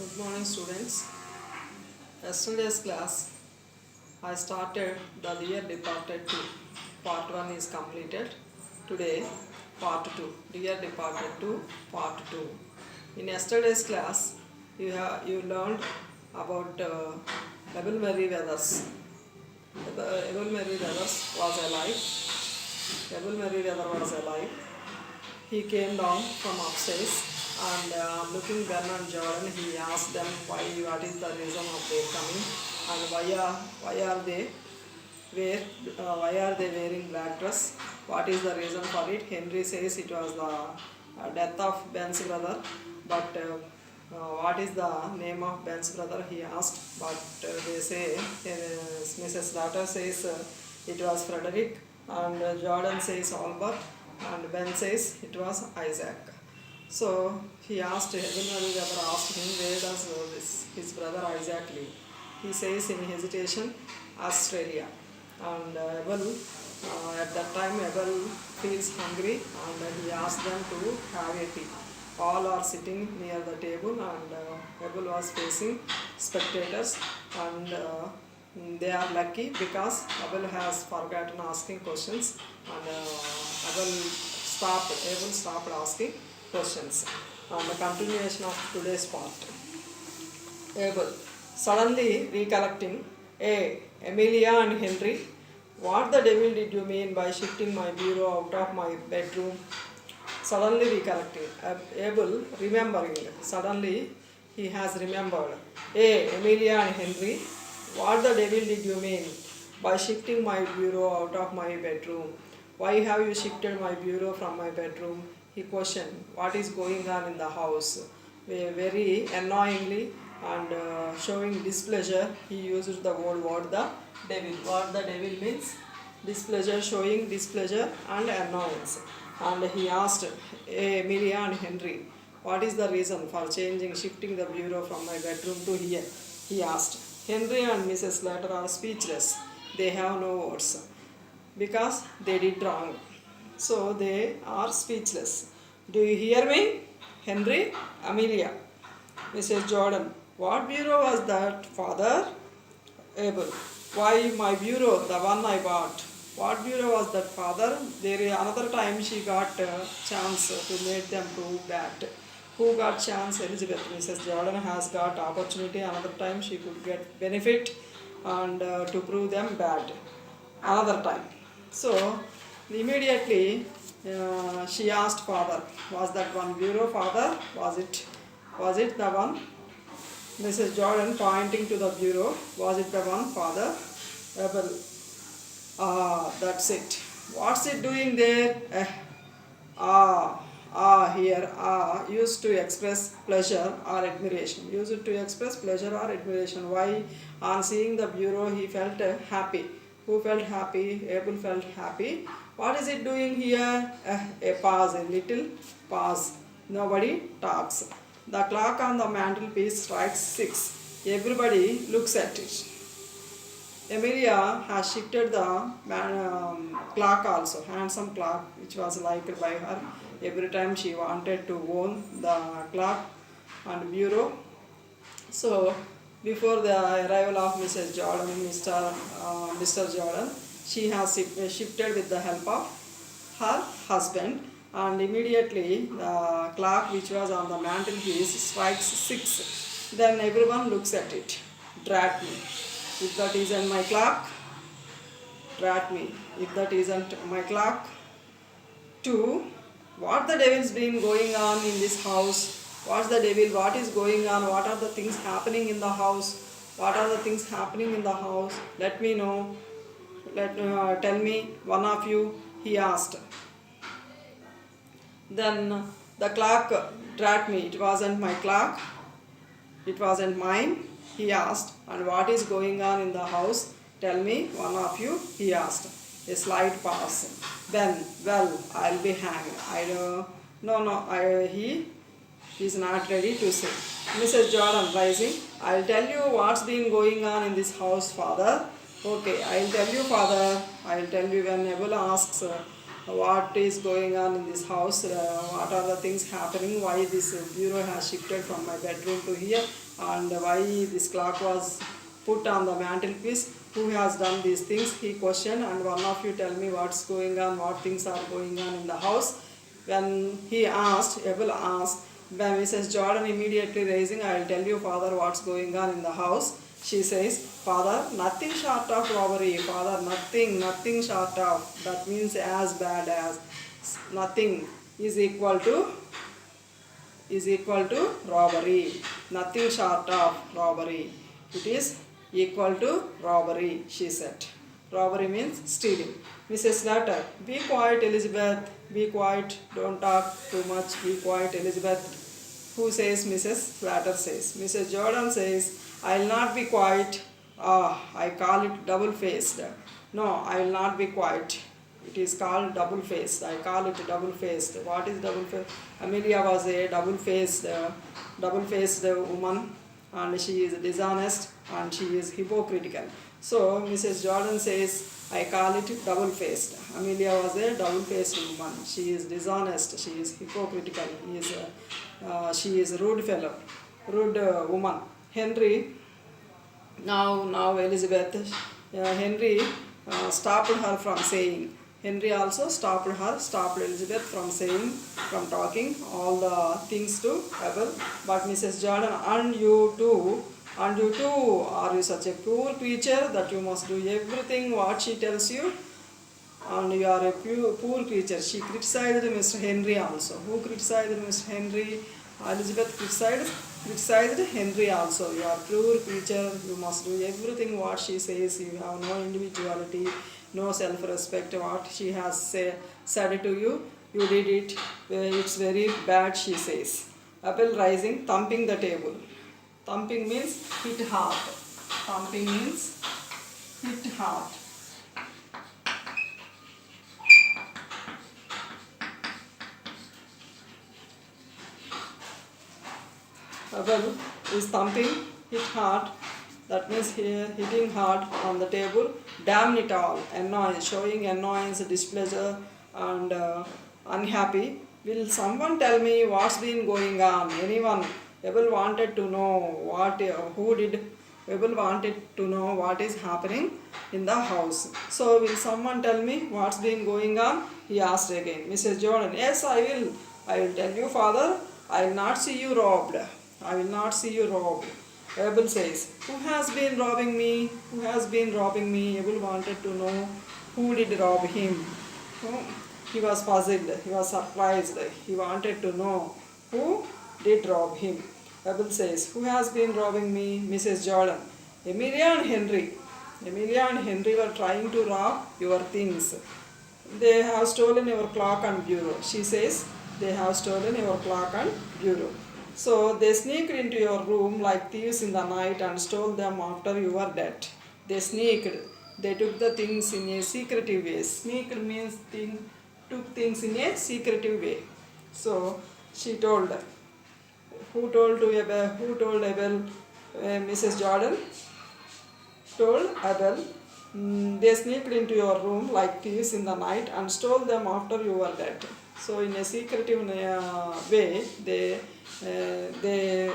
Good morning, students. Yesterday's class, I started the Dear Departed 2. Part 1 is completed. Today, Part 2. Dear Departed 2, Part 2. In yesterday's class, you learned about Abel Merryweather's. Abel Merryweather was alive. Abel Merryweather was alive. He came down from upstairs and looking Ben and Jordan, he asked them what is the reason of their coming and why are they wearing black dress? What is the reason for it? Henry says it was the death of Ben's brother, but what is the name of Ben's brother? He asked, but they say Mrs. Daughter says it was Frederick, and Jordan says Albert, and Ben says it was Isaac. So he asked, everybody ever asked him, where does his brother Isaac live? He says in hesitation, Australia. And at that time Abel feels hungry and he asked them to have a tea. All are sitting near the table and Abel was facing spectators and they are lucky because Abel has forgotten asking questions and Abel stopped asking questions. And the continuation of today's part. Abel, suddenly recollecting, Amelia and Henry, what the devil did you mean by shifting my bureau out of my bedroom? Suddenly recollecting, Abel remembering, suddenly he has remembered, Amelia and Henry, what the devil did you mean by shifting my bureau out of my bedroom? Why have you shifted my bureau from my bedroom? He questioned, what is going on in the house? Very annoyingly and showing displeasure, he used the word the devil. What the devil means? Displeasure, showing displeasure and annoyance. And he asked Amelia and Henry, what is the reason for shifting the bureau from my bedroom to here? He asked. Henry and Mrs. Slater are speechless. They have no words because they did wrong. So they are speechless. Do you hear me? Henry, Amelia, Mrs. Jordan, what bureau was that, father? Abel, why my bureau, the one I bought. What bureau was that, father? There is another time she got a chance to make them prove that. Who got chance? Elizabeth. Mrs. Jordan has got opportunity. Another time she could get benefit and to prove them bad. Another time. So immediately she asked father, was that one bureau, father? Was it the one? Mrs. Jordan pointing to the bureau, was it the one, father? Abel, that's it. What's it doing there? Here, used to express pleasure or admiration. Used to express pleasure or admiration. Why? On seeing the bureau, he felt happy. Who felt happy? Abel felt happy. What is it doing here? A pause, a little pause. Nobody talks. The clock on the mantelpiece strikes 6. Everybody looks at it. Emilia has shifted the clock also, handsome clock which was liked by her. Every time she wanted to own the clock and bureau. So before the arrival of Mrs. Jordan, Mr. Jordan, she has shifted with the help of her husband, and immediately the clock which was on the mantelpiece strikes 6. Then everyone looks at it. Drat me. If that isn't my clock, drat me. If that isn't my clock. 2. What the devil's been going on in this house? What's the devil? What is going on? What are the things happening in the house? What are the things happening in the house? Let me know. Tell me, one of you, he asked. Then the clock drat me. It wasn't my clock. It wasn't mine. He asked. And what is going on in the house? Tell me, one of you, he asked. A slight pause. Then, well, I'll be hanged. He is not ready to say. Mrs. Jordan rising. I'll tell you what's been going on in this house, father. Okay, I'll tell you, father. I'll tell you when Abel asks what is going on in this house, what are the things happening, why this bureau has shifted from my bedroom to here, and why this clock was put on the mantelpiece, who has done these things, he questioned. And one of you tell me what's going on, what things are going on in the house. When he asked, Abel asked, by Mrs. Jordan immediately raising, I will tell you, Father, what's going on in the house. She says, Father, nothing short of robbery. Father, nothing short of. That means as bad as. Nothing is equal to robbery. Nothing short of robbery. It is equal to robbery, she said. Robbery means stealing. Mrs. Slater, be quiet, Elizabeth. Be quiet. Don't talk too much. Be quiet, Elizabeth. Who says? Mrs. Slater says. Mrs. Jordan says, I will not be quiet. I call it double-faced. No, I will not be quiet. It is called double-faced. I call it double-faced. What is double-faced? Amelia was a double-faced woman, and she is dishonest and she is hypocritical. So Mrs. Jordan says, I call it double-faced. Amelia was a double-faced woman. She is dishonest. She is hypocritical. She is a rude woman. Henry, now Elizabeth, Henry stopped her from saying. Henry also stopped Elizabeth from talking all the things to Abel. But Mrs. Jordan, and you too, are you such a cruel creature that you must do everything what she tells you? And you are a poor creature. She criticized Mr. Henry also. Who criticized Mr. Henry? Elizabeth criticized Henry also. You are a poor creature. You must do everything what she says. You have no individuality, no self-respect. What she has said to you, you did it. It's very bad, she says. Abel rising, thumping the table. Thumping means hit hard. Thumping means hit hard. Abel is thumping, hit hard. That means hitting hard on the table. Damn it all. Annoyance, showing annoyance, displeasure, and unhappy. Will someone tell me what's been going on? Anyone? Abel wanted to know Abel wanted to know what is happening in the house. So will someone tell me what's been going on? He asked again. Mrs. Jordan, yes, I will. I will tell you, Father. I will not see you robbed. I will not see you robbed. Abel says, who has been robbing me? Who has been robbing me? Abel wanted to know who did rob him. He was puzzled. He was surprised. He wanted to know who did rob him. Abel says, who has been robbing me? Mrs. Jordan. Amelia and Henry. Amelia and Henry were trying to rob your things. They have stolen your clock and bureau. She says, they have stolen your clock and bureau. So they sneaked into your room like thieves in the night and stole them after you were dead. They sneaked. They took the things in a secretive way. Sneaked means took things in a secretive way. So she told. Who told Abel? Mrs. Jordan told Abel. They sneaked into your room like thieves in the night and stole them after you were dead. So in a secretive way, they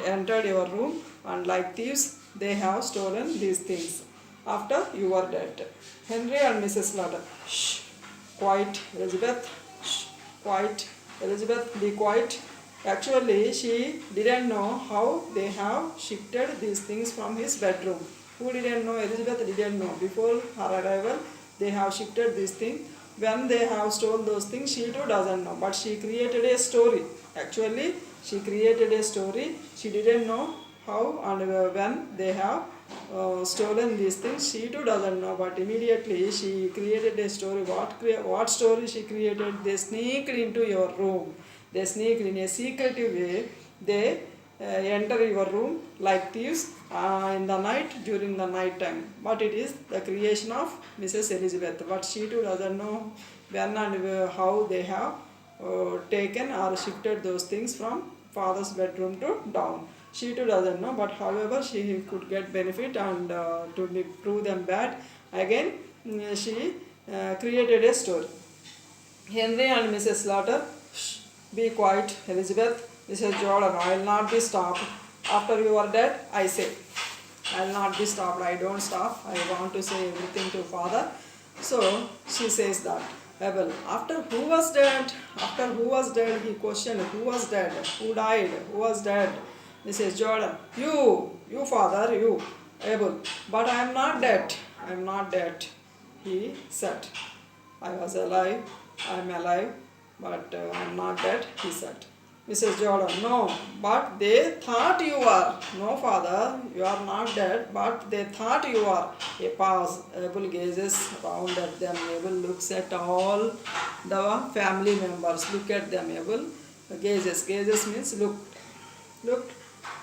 entered your room and like thieves, they have stolen these things after you were dead. Henry and Mrs. Slater. Shh, quiet, Elizabeth. Shh, quiet, Elizabeth. Be quiet. Actually, she didn't know how they have shifted these things from his bedroom. Who didn't know? Elizabeth didn't know. Before her arrival, they have shifted these things. When they have stolen those things, she too doesn't know. But she created a story. Actually, she created a story. She didn't know how and when they have stolen these things. She too doesn't know. But immediately she created a story. What story she created? They sneaked into your room. They sneaked in a secretive way. They enter your room like thieves in the night, during the night time. But it is the creation of Mrs. Elizabeth. But she too doesn't know when and how they have taken or shifted those things from father's bedroom to down. She too doesn't know, but however she could get benefit and prove them bad. Again, she created a story. Henry and Mrs. Slaughter. Shh, be quiet, Elizabeth. Mrs. Jordan, I will not be stopped. After you are dead, I say. I will not be stopped. I don't stop. I want to say everything to father. So she says that. Abel, after who was dead? After who was dead? He questioned, who was dead? Who died? Who was dead? Mrs. Jordan, you father, you. Abel, but I am not dead. I am not dead. He said, I was alive. I am alive, but I am not dead. He said. Mrs. Jordan, no, but they thought you are. No, father, you are not dead, but they thought you are. A pause. Abel gazes round at them. Abel looks at all the family members. Look at them. Abel gazes. Gazes means looked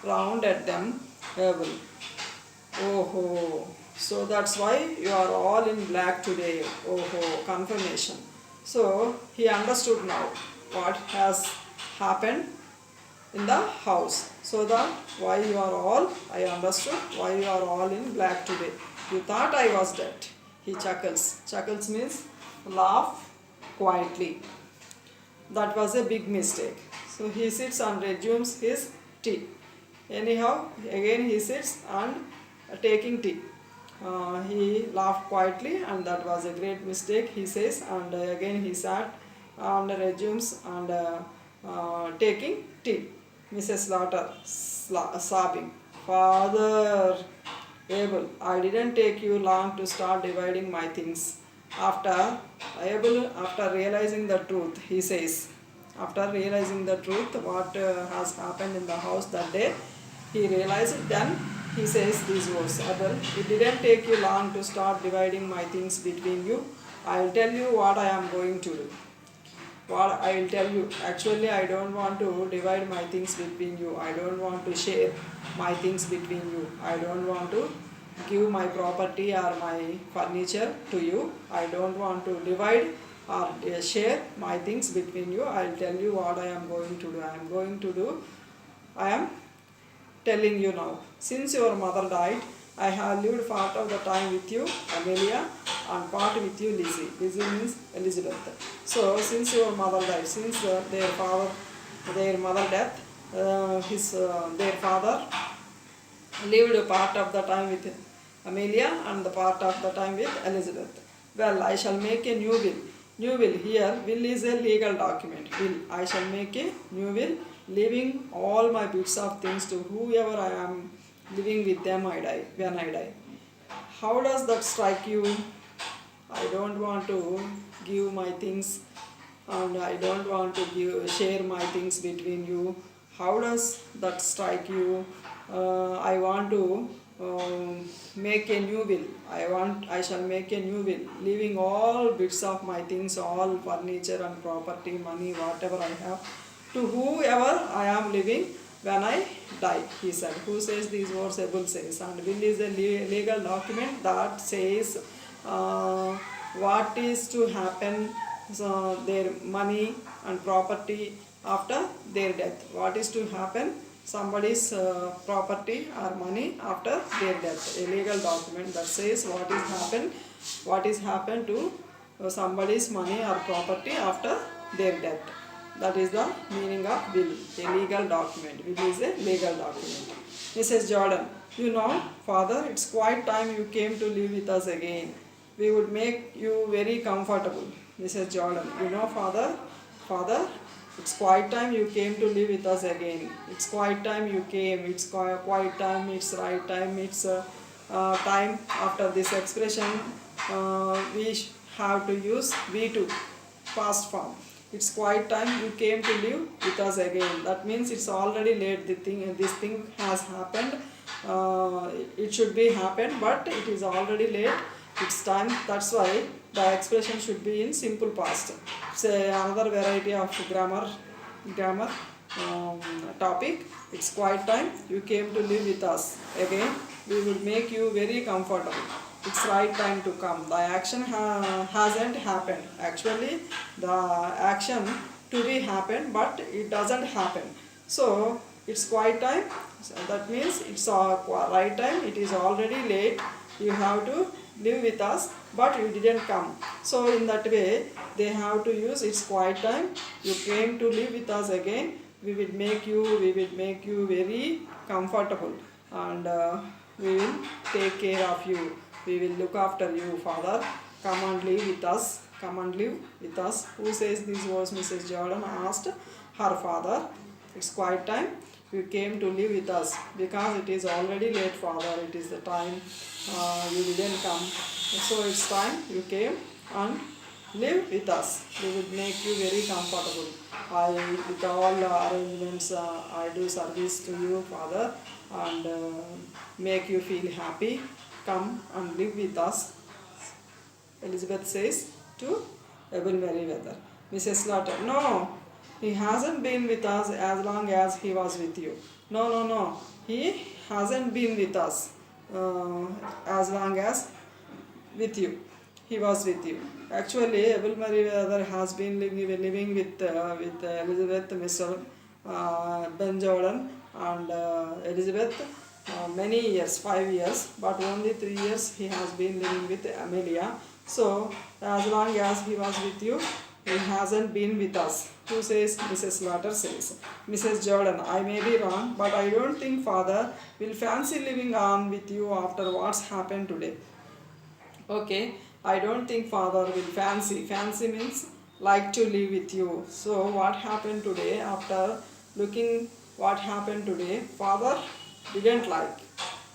round at them. Abel. Oh, ho. So that's why you are all in black today. Oh, ho. Confirmation. So he understood now what has happened in the house. So that why you are all, I understood why you are all in black today. You thought I was dead. He chuckles. Chuckles means laugh quietly. That was a big mistake. So he sits and resumes his tea. Anyhow, again he sits and taking tea. He laughed quietly, and that was a great mistake, he says, and again he sat and resumes and taking tea. Mrs. Slaughter sobbing, Father, Abel, I didn't take you long to start dividing my things. After realizing the truth, he says, after realizing the truth, what has happened in the house that day, he realized it. Then he says these words, Abel, it didn't take you long to start dividing my things between you. I will tell you what I am going to do. What I will tell you. Actually, I don't want to divide my things between you. I don't want to share my things between you. I don't want to give my property or my furniture to you. I don't want to divide or share my things between you. I will tell you what I am going to do. I am telling you now. Since your mother died, I have lived part of the time with you, Amelia, and part with you, Lizzie. Lizzie means Elizabeth. So, since your mother died, since their mother death, their father lived a part of the time with Amelia and the part of the time with Elizabeth. Well, I shall make a new will. New will here, will is a legal document. Will, I shall make a new will, leaving all my bits of things to whoever I am living with them when I die. How does that strike you? I don't want to give my things and I don't want to share my things between you. How does that strike you? I want to make a new will. I shall make a new will, leaving all bits of my things, all furniture and property, money, whatever I have, to whoever I am living when I die, he said. Who says these words? Abel says. And will is a legal document that says what is to happen, their money and property after their death. What is to happen, somebody's property or money after their death. A legal document that says what is happened to somebody's money or property after their death. That is the meaning of will, a legal document. Will is a legal document. Mrs. Jordan, you know, Father, it's quite time you came to live with us again. We would make you very comfortable. Mrs. Jordan, you know, Father, it's quite time you came to live with us again. It's quite time you came. It's quite time. It's right time. It's time. After this expression, we have to use V2, past form. It's quite time you came to live with us again. That means it's already late. This thing has happened. It should be happened, but it is already late. It's time. That's why the expression should be in simple past. It's another variety of grammar topic. It's quite time you came to live with us again. We will make you very comfortable. It's right time to come. The action hasn't happened. Actually, the action to be happened, but it doesn't happen. So it's quite time. So that means it's right time. It is already late. You have to live with us, but you didn't come. So in that way, they have to use it's quiet time. You came to live with us again. We will make you very comfortable, and we will take care of you. We will look after you, Father. Come and live with us. Come and live with us. Who says this was Mrs. Jordan asked her father. It's quiet time. You came to live with us because it is already late, Father. It is the time you didn't come. So it's time you came and live with us. We will make you very comfortable. With all arrangements, I do service to you, Father, and make you feel happy. Come and live with us, Elizabeth says to Abel Merriweather. Mrs. Slaughter, no, he hasn't been with us as long as he was with you. No, he hasn't been with us as long as with you. He was with you. Actually, Abel Merriweather has been living with Elizabeth, Mr. Ben Jordan, and Elizabeth many years, 5 years, but only 3 years he has been living with Amelia. So, as long as he was with you, he hasn't been with us. Who says? Mrs. Slaughter says. Mrs. Jordan, I may be wrong, but I don't think Father will fancy living on with you after what's happened today. Okay, I don't think Father will fancy. Fancy means like to live with you. So what happened today, after looking what happened today, Father didn't like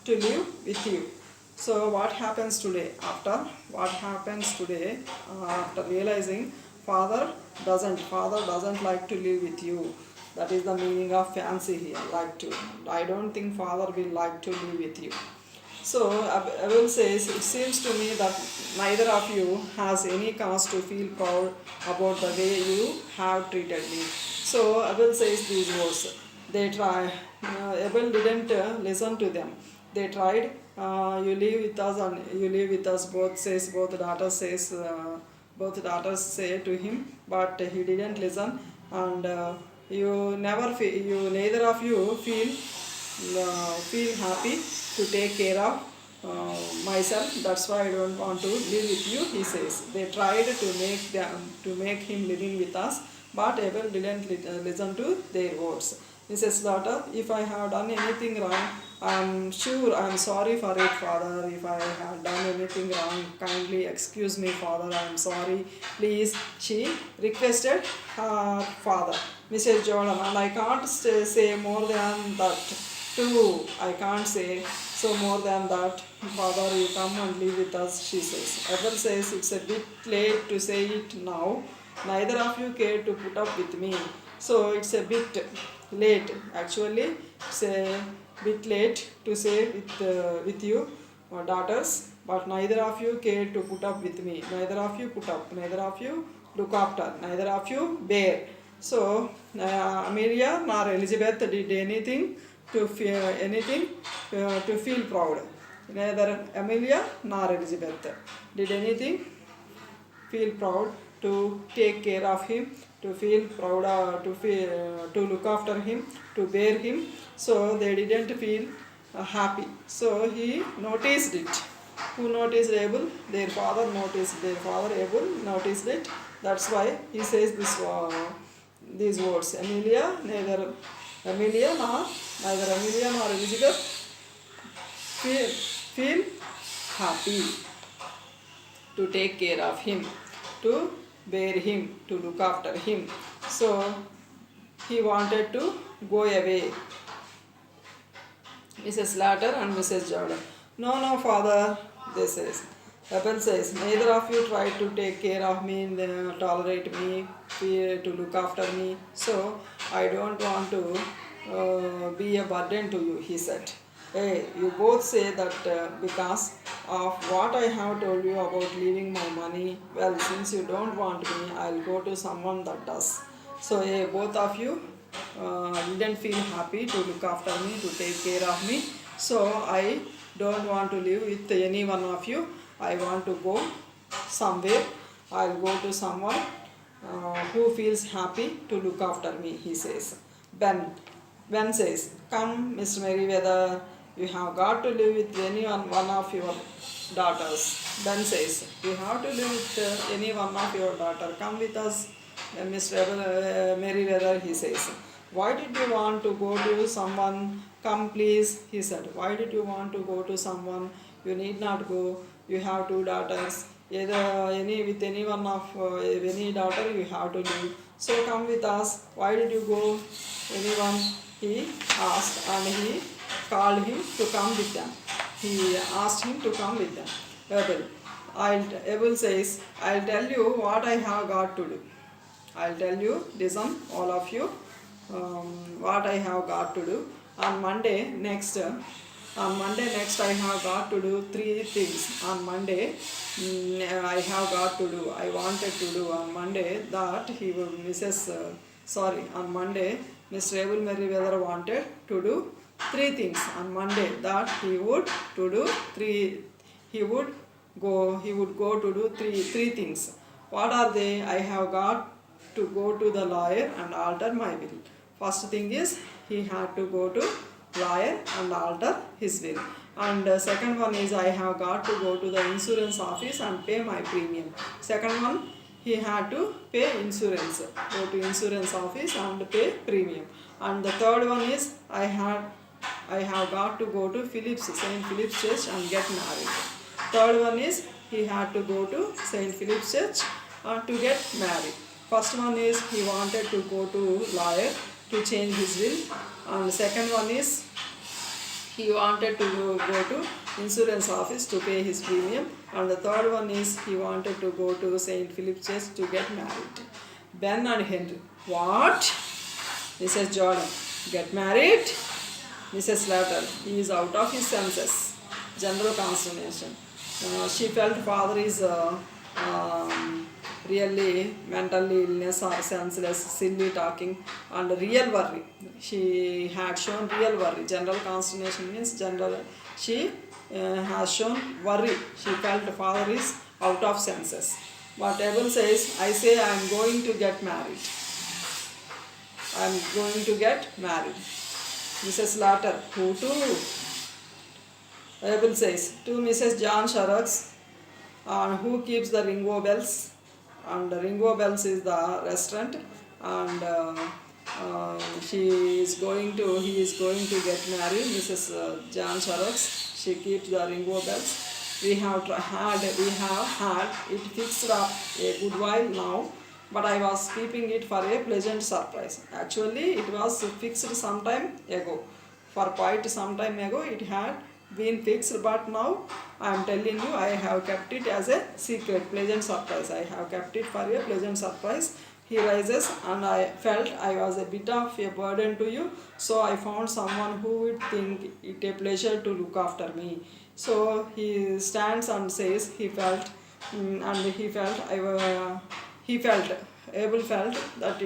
to live with you. So what happens today, after realizing Father doesn't like to live with you. That is the meaning of fancy here, like to. I don't think Father will like to live with you. So Abel says, it seems to me that neither of you has any cause to feel proud about the way you have treated me. So Abel says these words. They try. Abel didn't listen to them. They tried. You live with us, and you live with us. Both daughters say to him, but he didn't listen, and neither of you feel happy to take care of myself. That's why I don't want to live with you, he says. They tried to make him living with us, but Abel didn't listen to their words. Mrs. Slaughter, if I have done anything wrong, I'm sure I'm sorry for it, Father. If I have done anything wrong, kindly excuse me, Father. I'm sorry. Please, she requested her father. Mrs. Jordan, and I can't say more than that too. I can't say so more than that. Father, you come and live with us, she says. Abel says, it's a bit late to say it now. Neither of you care to put up with me. So it's a bit late. Actually, it's a bit late to say with you, daughters, but neither of you care to put up with me. Neither of you put up, neither of you look after, neither of you bear. So Amelia nor Elizabeth did anything to feel proud. Neither Amelia nor Elizabeth did anything feel proud to take care of him, to feel proud, to look after him, to bear him. So they didn't feel happy. So he noticed it. Who noticed? Abel. Their father noticed. Their father Abel noticed it. That's why he says these words. Neither Amelia nor Elizabeth feel happy to take care of him, to bear him, to look after him. So he wanted to go away. Mrs. Slaughter and Mrs. Jordan. No, Father, they says. Abel says, neither of you tried to take care of me, tolerate me, to look after me. So I don't want to be a burden to you, he said. Hey, you both say that because of what I have told you about leaving my money. Well, since you don't want me, I'll go to someone that does. So both of you didn't feel happy to look after me, to take care of me. So I don't want to live with any one of you. I want to go somewhere. I'll go to someone who feels happy to look after me, he says. Ben says, come, Mr. Merriweather, you have got to live with one of your daughters. Ben says, you have to live with any one of your daughter. Come with us, Mr. Merriweather, he says. Why did you want to go to someone? Come please, he said. Why did you want to go to someone? You need not go. You have two daughters. Either any one of any daughter you have to live. So come with us. Why did you go? Anyone? He asked, and he called him to come with them. He asked him to come with them. Abel says, I'll tell you what I have got to do. I'll tell you, listen, all of you, what I have got to do. On Monday next, I have got to do 3 things. On Monday, I have got to do, I wanted to do on Monday that he would, on Monday, Mr. Abel Merriweather wanted to do 3 things. On Monday that he would go to do three things. What are they? I have got to go to the lawyer and alter my will. First thing is he had to go to lawyer and alter his will. And second one is I have got to go to the insurance office and pay my premium. Second one, he had to pay insurance. Go to insurance office and pay premium. And the third one is I have got to go to St. Philip's Church and get married. Third one is he had to go to St. Philip's Church to get married. First one is he wanted to go to lawyer to change his will. And second one is he wanted to go to insurance office to pay his premium. And the third one is he wanted to go to St. Philip's Church to get married. Ben and Henry. What? Mrs. Jordan. Get married? Mrs. Slater. He is out of his senses. General consternation. She felt father is really mentally illness or senseless, silly talking, and real worry. She had shown real worry. General consternation means she has shown worry. She felt father is out of senses. But Abel says, I say I am going to get married. I am going to get married. Mrs. Slater, who to? Abel says, to Mrs. John Sharrock's, who keeps the Ringo Bells. And Ringo Bells is the restaurant, and he is going to get married. Mrs. John Sharrock's, she keeps the Ringo Bells. We have had it fixed up a good while now, but I was keeping it for a pleasant surprise. Actually, it was fixed some time ago. For quite some time ago, it had been fixed, but now I am telling you I have kept it as a secret, pleasant surprise. I have kept it for a pleasant surprise. He rises, and I felt I was a bit of a burden to you, so I found someone who would think it a pleasure to look after me. So he stands and says Abel felt that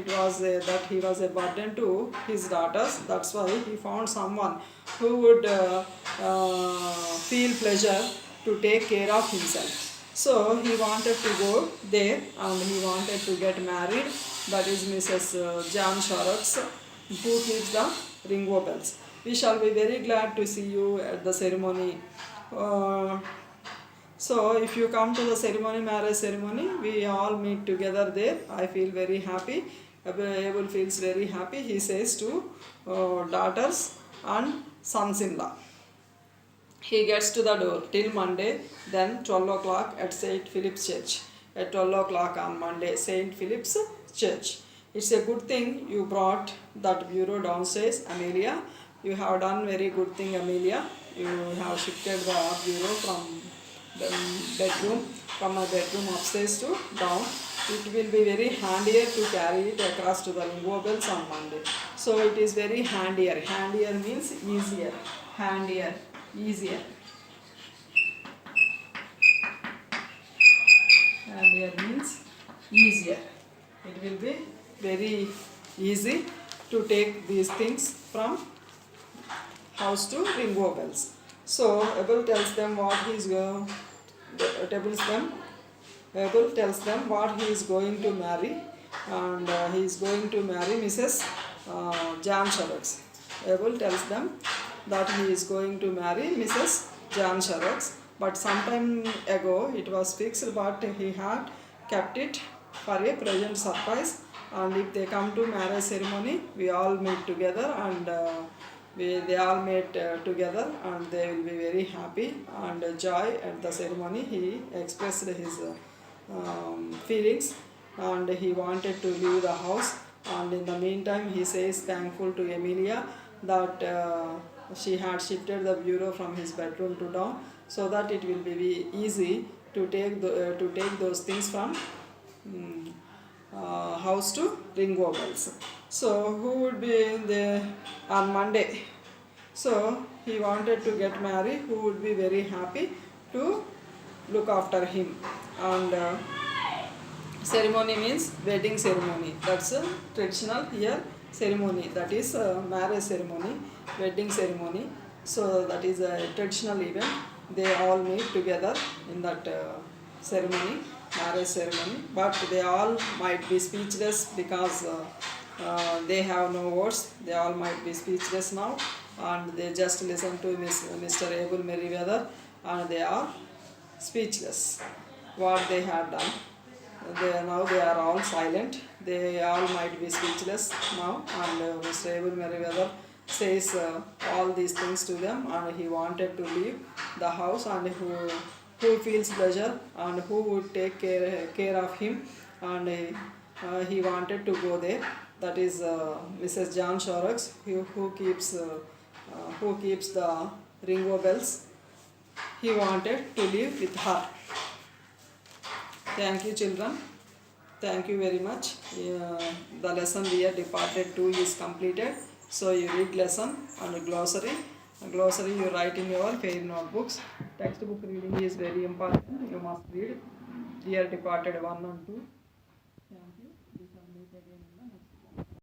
that he was a burden to his daughters. That's why he found someone who would feel pleasure to take care of himself. So he wanted to go there, and he wanted to get married. That is Mrs. John Sharrock's, who keeps the Ringo Bells. We shall be very glad to see you at the ceremony. So if you come to the marriage ceremony, we all meet together there. I feel very happy. Abel feels very happy. He says to daughters and sons-in-law. He gets to the door till Monday, then 12 o'clock at St. Philip's Church. At 12 o'clock on Monday, St. Philip's Church. It's a good thing you brought that bureau downstairs, Amelia. You have done very good thing, Amelia. You have shifted the bureau from my bedroom upstairs to down. It will be very handier to carry it across to the Ringo Bells on Monday. So it is very handier. Handier means easier. Handier, easier. Handier means easier. It will be very easy to take these things from house to Ringo Bells. So Abel tells them what he is going. Abel tells them what he is going to marry, and he is going to marry Mrs. John Sharrock's. Abel tells them that he is going to marry Mrs. John Sharrock. But some time ago it was fixed, but he had kept it for a present surprise. And if they come to marriage ceremony, we all meet together, and they all meet together, and they will be very happy and joy at the ceremony. He expressed his feelings, and he wanted to leave the house. And in the meantime, he says thankful to Emilia that she had shifted the bureau from his bedroom to down, so that it will be easy to take those things from house to Ringo Bells. So who would be there on Monday? So he wanted to get married. Who would be very happy to look after him? And ceremony means wedding ceremony. That's a traditional here ceremony. That is a marriage ceremony, wedding ceremony. So that is a traditional event. They all meet together in that ceremony, marriage ceremony. But they all might be speechless because they have no words. They all might be speechless now, and they just listen to Mr. Abel Merriweather, and they are speechless what they had done. Now they are all silent. They all might be speechless now, and Mr. Abel Merriweather says all these things to them, and he wanted to leave the house, and who feels pleasure and who would take care of him, and he wanted to go there. That is Mrs. John Sharrock, who keeps the Ringo Bells. He wanted to live with her. Thank you, children. Thank you very much. The lesson Dear Departed 2 is completed. So you read lesson and glossary. Glossary you write in your fair notebooks. Textbook reading is very important. You must read Dear Departed 1 and 2.